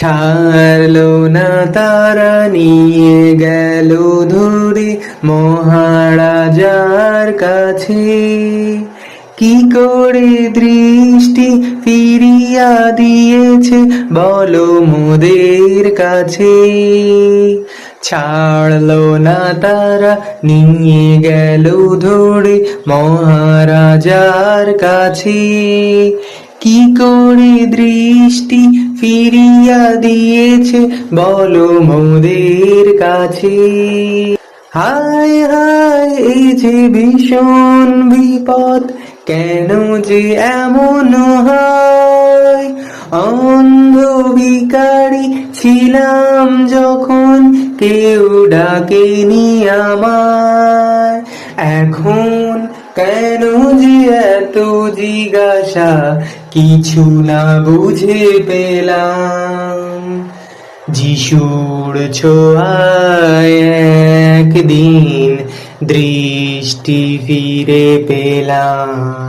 ছাড়লো না তারা, নিয়ে গেল ধরে মহারাজার কাছে। কি করে দৃষ্টি ফিরিয়া দিয়েছে বলো মোদের কাছে। ছাড়লো না তারা, নিয়ে গেল ধরে মহারাজার কাছে। কি করে দৃষ্টি ফিরিয়া দিয়েছে বলো মোদের কাছে। হায় হায় এই যে ভীষণ বিপদ, কেন যে এমন হয়। অন্ধ ভিখারি ছিলাম যখন, কেউ ডাকেনি আমায়। এখন কেন যে এত জিজ্ঞাসা, কিছু না বুঝে পেলাম। যিশুর ছোঁয়ায় একদিন দৃষ্টি ফিরে পেলাম।